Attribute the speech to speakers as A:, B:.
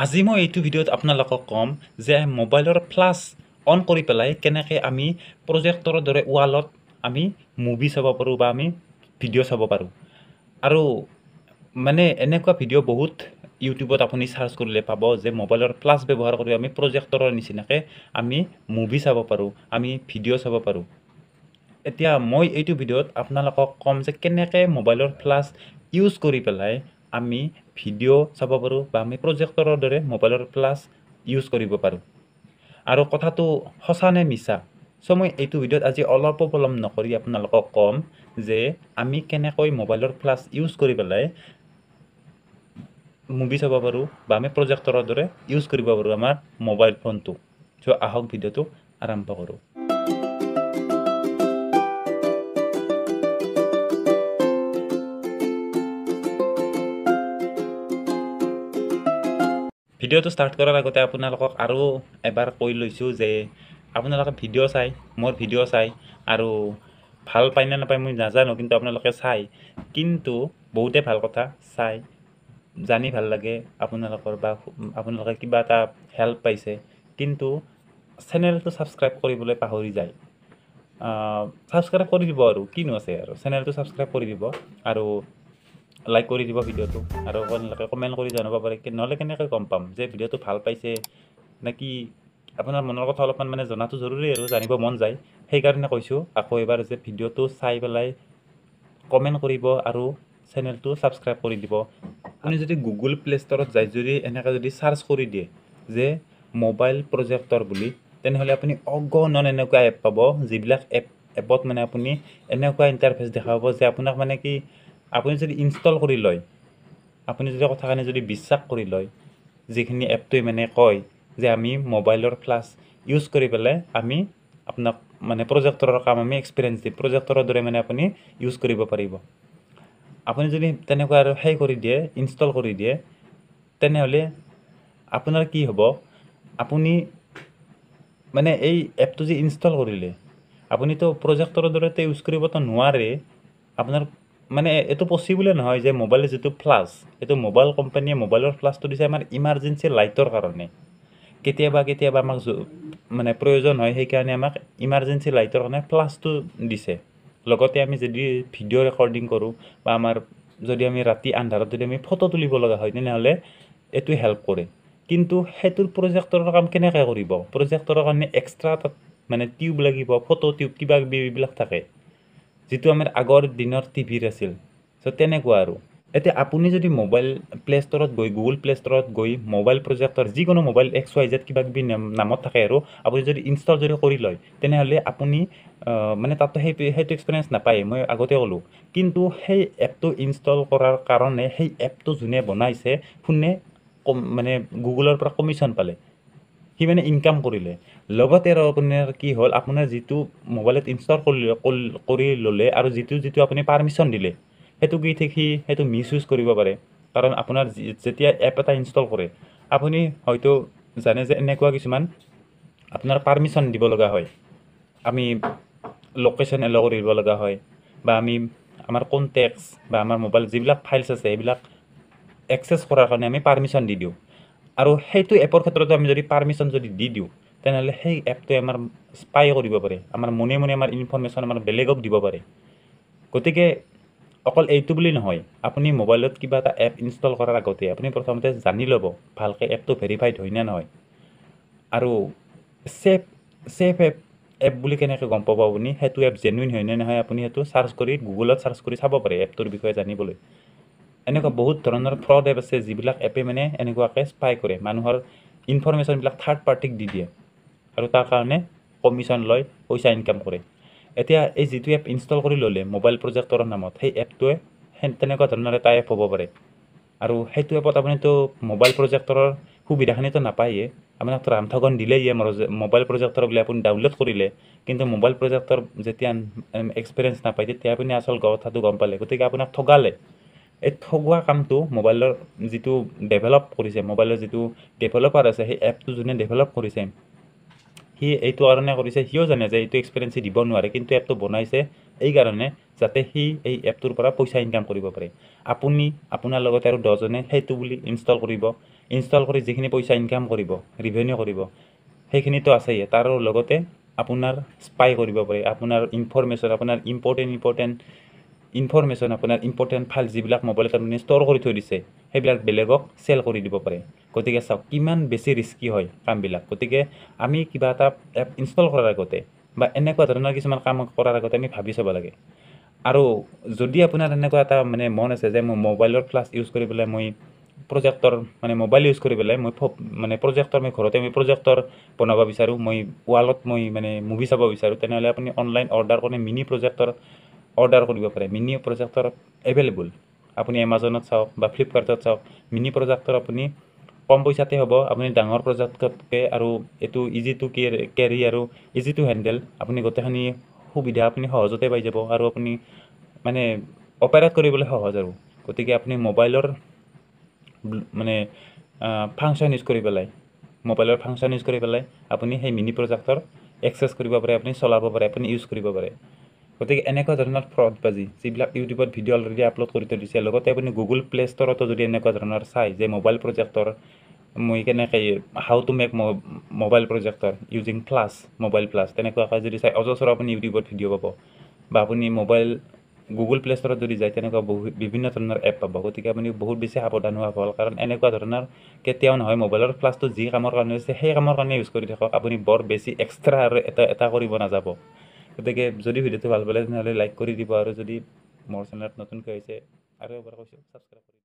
A: আজি মই এইটো ভিডিঅ'ত আপোনালোকক ক'ম যে মোবাইলৰ ফ্লাছ অন কৰি পেলাই কেনেকৈ আমি প্ৰজেক্টৰৰ দৰে ৱালত আমি মুভি চাব পাৰোঁ বা আমি ভিডিঅ' চাব পাৰোঁ। আৰু মানে এনেকুৱা ভিডিঅ' বহুত ইউটিউবত আপুনি চাৰ্চ কৰিলে পাব যে মোবাইলৰ ফ্লাছ ব্যৱহাৰ কৰি আমি প্ৰজেক্টৰৰ নিচিনাকৈ আমি মুভি চাব পাৰোঁ, আমি ভিডিঅ' চাব পাৰোঁ। এতিয়া মই এইটো ভিডিঅ'ত আপোনালোকক ক'ম যে কেনেকৈ মোবাইলৰ ফ্লাছ ইউজ কৰি পেলাই আমি ভিডিঅ' চাব পাৰোঁ বা আমি প্ৰজেক্টৰৰ দৰে মোবাইলৰ ফ্লাছ ইউজ কৰিব পাৰোঁ। আৰু কথাটো সঁচা নে মিছা? চ' মই এইটো ভিডিঅ'ত আজি অলপো পলম নকৰি আপোনালোকক ক'ম যে আমি কেনেকৈ মোবাইলৰ ফ্লাছ ইউজ কৰি পেলাই মুভি চাব পাৰোঁ বা আমি প্ৰজেক্টৰৰ দৰে ইউজ কৰিব পাৰোঁ আমাৰ মোবাইল ফোনটো। চ' আহক ভিডিঅ'টো আৰম্ভ কৰোঁ। ভিডিঅ'টো ষ্টাৰ্ট কৰাৰ আগতে আপোনালোকক আৰু এবাৰ কৈ লৈছোঁ যে আপোনালোকে ভিডিঅ' চাই মোৰ ভিডিঅ' চাই আৰু ভাল পায় নে নাপায় মই নাজানো, কিন্তু আপোনালোকে চাই, কিন্তু বহুতে ভাল কথা চাই জানি ভাল লাগে আপোনালোকৰ বা আপোনালোকে কিবা এটা হেল্প পাইছে, কিন্তু চেনেলটো ছাবস্ক্ৰাইব কৰিবলৈ পাহৰি যায়। ছাবস্ক্ৰাইব কৰি দিব আৰু কিনো আছে আৰু চেনেলটো ছাবস্ক্ৰাইব কৰি দিব আৰু লাইক কৰি দিব ভিডিঅ'টো আৰু আপোনালোকে কমেণ্ট কৰি জনাব পাৰে, নহ'লে কেনেকৈ গম পাম যে ভিডিঅ'টো ভাল পাইছে নেকি। আপোনাৰ মনৰ কথা অলপমান মানে জনাটো জৰুৰী আৰু জানিব মন যায়। সেইকাৰণে কৈছোঁ আকৌ এবাৰ যে ভিডিঅ'টো চাই পেলাই কমেণ্ট কৰিব আৰু চেনেলটো ছাবস্ক্ৰাইব কৰি দিব। আপুনি যদি গুগল প্লে ষ্টৰত যায়, যদি এনেকৈ যদি চাৰ্চ কৰি দিয়ে যে মোবাইল প্ৰজেক্টৰ বুলি, তেনেহ'লে আপুনি অগণন এনেকুৱা এপ পাব, যিবিলাক এপত মানে আপুনি এনেকুৱা ইণ্টাৰফেচ দেখা পাব যে আপোনাক মানে কি আপুনি যদি ইনষ্টল কৰি লয়, আপুনি যদি কথাখিনি যদি বিশ্বাস কৰি লয়, যিখিনি এপটোৱে মানে কয় যে আমি মোবাইলৰ ফ্লাছ ইউজ কৰি পেলাই আমি আপোনাক মানে প্ৰজেক্টৰৰ কাম আমি এক্সপিৰিয়েঞ্চ দিম, প্ৰজেক্টৰৰ দৰে মানে আপুনি ইউজ কৰিব পাৰিব। আপুনি যদি তেনেকুৱা আৰু সেই কৰি দিয়ে, ইনষ্টল কৰি দিয়ে, তেনেহ'লে আপোনাৰ কি হ'ব, আপুনি মানে এই এপটো যে ইনষ্টল কৰিলে আপুনিতো প্ৰজেক্টৰৰ দৰেতো ইউজ কৰিবতো নোৱাৰে। আপোনাৰ মানে এইটো পচিবলে নহয় যে মোবাইলৰ যিটো ফ্লাছ, এইটো মোবাইল কোম্পানীয়ে মোবাইলৰ ফ্লাছটো দিছে আমাৰ ইমাৰ্জেঞ্চি লাইটৰ কাৰণে। কেতিয়াবা আমাক মানে প্ৰয়োজন হয়, সেইকাৰণে আমাক ইমাৰ্জেঞ্চি লাইটৰ কাৰণে ফ্লাছটো দিছে। লগতে আমি যদি ভিডিঅ' ৰেকৰ্ডিং কৰোঁ বা আমাৰ যদি আমি ৰাতি আন্ধাৰত যদি আমি ফটো তুলিব লগা হয়, তেনেহ'লে এইটোৱে হেল্প কৰে। কিন্তু সেইটোৰ প্ৰজেক্টৰৰ কাম কেনেকৈ কৰিব? প্ৰজেক্টৰৰ কাৰণে এক্সট্ৰা তাত মানে টিউব লাগিব, ফটো টিউব কিবা কিবি এইবিলাক থাকে, যিটো আমাৰ আগৰ দিনৰ টিভিৰ আছিল। চ' তেনেকুৱা আৰু এতিয়া আপুনি যদি মোবাইল প্লে ষ্টৰত গৈ গুগল প্লে ষ্টৰত গৈ মোবাইল প্ৰজেক্টৰ যিকোনো মোবাইল XYZ কিবা কিবি নামত থাকে আৰু আপুনি যদি ইনষ্টল যদি কৰি লয়, তেনেহ'লে আপুনি মানে তাতো সেইটো এক্সপিৰিয়েঞ্চ নাপায়, মই আগতে ক'লোঁ। কিন্তু সেই এপটো ইনষ্টল কৰাৰ কাৰণে সেই এপটো যোনে বনাইছে শুনে মানে গুগলৰ পৰা কমিশ্যন পালে, সি মানে ইনকাম কৰিলে। লগতে আৰু আপোনাৰ কি হ'ল, আপোনাৰ যিটো মোবাইলত ইনষ্টল কৰি ল'লে আৰু যিটো আপুনি পাৰ্মিশ্যন দিলে, সেইটো কি ঠিক সি সেইটো মিছ ইউজ কৰিব পাৰে। কাৰণ আপোনাৰ যেতিয়া এপ এটা ইনষ্টল কৰে, আপুনি হয়তো জানে যে এনেকুৱা কিছুমান আপোনাৰ পাৰ্মিশ্যন দিব লগা হয়। আমি লোকেশ্যন এলাউ কৰিব লগা হয়, বা আমি আমাৰ কণ্টেক্টছ বা আমাৰ মোবাইল যিবিলাক ফাইলছ আছে সেইবিলাক এক্সেছ কৰাৰ কাৰণে আমি পাৰ্মিশ্যন দি দিওঁ। আৰু সেইটো এপৰ ক্ষেত্ৰতো আমি যদি পাৰ্মিশ্যন যদি দি দিওঁ, তেনেহ'লে সেই এপটোৱে আমাৰ স্পাই কৰিব পাৰে, আমাৰ মনে মনে আমাৰ ইনফৰমেশ্যন আমাৰ বেলেগক দিব পাৰে। গতিকে অকল এইটো বুলি নহয়, আপুনি মোবাইলত কিবা এটা এপ ইনষ্টল কৰাৰ আগতে আপুনি প্ৰথমতে জানি ল'ব ভালকৈ এপটো ভেৰিফাইড হয় নে নহয়। আৰু ছেফ এপ বুলি কেনেকৈ গম পাব আপুনি সেইটো এপ জেনুইন হয় নে নহয়, আপুনি সেইটো চাৰ্চ কৰি গুগলত চাৰ্চ কৰি চাব পাৰে এপটোৰ বিষয়ে জানিবলৈ। এনেকুৱা বহুত ধৰণৰ ফ্ৰড এপ আছে, যিবিলাক এপে মানে এনেকুৱাকৈ স্পাই কৰে, মানুহৰ ইনফৰমেশ্যনবিলাক থাৰ্ড পাৰ্টিক দি দিয়ে আৰু তাৰ কাৰণে কমিশ্যন লয়, পইচা ইনকাম কৰে। এতিয়া এই যিটো এপ ইনষ্টল কৰি ল'লে মোবাইল প্ৰজেক্টৰৰ নামত, সেই এপটোৱে তেনেকুৱা ধৰণৰ এটা এপ হ'ব পাৰে। আৰু সেইটো এপত আপুনিতো মোবাইল প্ৰজেক্টৰৰ সুবিধাখিনিতো নাপায়েই, আপোনাক ৰামঠগন দিলেই মোবাইল প্ৰজেক্টৰ বুলি আপুনি ডাউনলোড কৰিলে, কিন্তু মোবাইল প্ৰজেক্টৰ যেতিয়া এক্সপিৰিয়েঞ্চ নাপায়, তেতিয়া আপুনি আচল কথাটো গম পালে, গতিকে আপোনাক ঠগালে। এই ঠগোৱা কামটো মোবাইলৰ যিটো ডেভেলপ কৰিছে, মোবাইলৰ যিটো ডেভেলপাৰ আছে, সেই এপটো যোনে ডেভেলপ কৰিছে, সি এইটো কাৰণে কৰিছে, সিও জানে যে এইটো এক্সপিৰিয়েঞ্চ দিব নোৱাৰে, কিন্তু এপটো বনাইছে এই কাৰণে যাতে সি এই এপটোৰ পৰা পইচা ইনকাম কৰিব পাৰে। আপুনি আপোনাৰ লগতে আৰু 10জনে সেইটো বুলি ইনষ্টল কৰিব, ইনষ্টল কৰি যিখিনি পইচা ইনকাম কৰিব, ৰিভেনিউ কৰিব, সেইখিনিতো আছেই। তাৰ লগতে আপোনাৰ স্পাই কৰিব পাৰে, আপোনাৰ ইনফৰমেশ্যন, আপোনাৰ ইনফৰমেশ্যন, আপোনাৰ ইম্পৰ্টেণ্ট ফাইল যিবিলাক মোবাইলত আপুনি ষ্ট'ৰ কৰি থৈ দিছে, সেইবিলাক বেলেগক চেল কৰি দিব পাৰে। গতিকে চাওক কিমান বেছি ৰিস্কি হয় কামবিলাক। গতিকে আমি কিবা এটা এপ ইনষ্টল কৰাৰ আগতে বা এনেকুৱা ধৰণৰ কিছুমান কাম কৰাৰ আগতে আমি ভাবি চাব লাগে। আৰু যদি আপোনাৰ এনেকুৱা এটা মানে মন আছে যে মই মোবাইলৰ ক্লাছ ইউজ কৰি পেলাই মই প্ৰজেক্টৰ মানে মোবাইল ইউজ কৰি পেলাই মই মানে প্ৰজেক্টৰ মই ঘৰতে মই প্ৰজেক্টৰ বনাব বিচাৰোঁ, মই ৱালত মই মানে মুভি চাব বিচাৰোঁ, তেনেহ'লে আপুনি অনলাইন অৰ্ডাৰ কৰি মিনি প্ৰজেক্টৰ অৰ্ডাৰ কৰিব পাৰে। মিনি প্ৰজেক্টৰ এভেইলেবল, আপুনি এমাজনত চাওক বা ফ্লিপকাৰ্টত চাওক, মিনি প্ৰজেক্টৰ আপুনি কম পইচাতে হ'ব। আপুনি ডাঙৰ প্ৰজেক্টতকৈ আৰু এইটো ইজি টু কেৰি আৰু ইজি টু হেণ্ডেল, আপুনি গোটেইখিনি সুবিধা আপুনি সহজতে পাই যাব আৰু আপুনি মানে অপাৰেট কৰিবলৈ সহজ আৰু। গতিকে আপুনি মোবাইলৰ মানে ফাংচন ইউজ কৰি পেলাই, আপুনি সেই মিনি প্ৰজেক্টৰ এক্সেছ কৰিব পাৰে, আপুনি চলাব পাৰে, আপুনি ইউজ কৰিব পাৰে। গতিকে এনেকুৱা ধৰণৰ ফ্ৰডবাজি যিবিলাক ইউটিউবত ভিডিঅ' অলৰেডি আপলোড কৰি থৈ দিছে, লগতে আপুনি গুগল প্লে ষ্ট'ৰতো যদি এনেকুৱা ধৰণৰ চাই যে মোবাইল প্ৰজেক্টৰ মই কেনেকৈ হাউ টু মেক মোবাইল প্ৰজেক্টৰ ইউজিং মোবাইল প্লাছ, তেনেকুৱাকৈ যদি চাই অজস্ৰ আপুনি ইউটিউবত ভিডিঅ' পাব। বা আপুনি গুগল প্লে ষ্ট'ৰত যদি যায় তেনেকুৱা বিভিন্ন ধৰণৰ এপ পাব। গতিকে আপুনি বহুত বেছি সাৱধান হোৱা ভাল, কাৰণ এনেকুৱা ধৰণৰ কেতিয়াও নহয়। মোবাইলৰ ক্লাছটো যি কামৰ কাৰণে হৈছে সেই কামৰ কাৰণে ইউজ কৰি থাকক, আপুনি বৰ বেছি এক্সট্ৰা আৰু এটা কৰিব নাযাব। গতিকে যদি ভিডিঅ'টো ভাল পালে তেনেহ'লে লাইক কৰি দিব, আৰু যদি মোৰ চেনেলত নতুনকৈ হৈছে আৰু এবাৰ কৈছোঁ ছাবস্ক্ৰাইব কৰি দিব।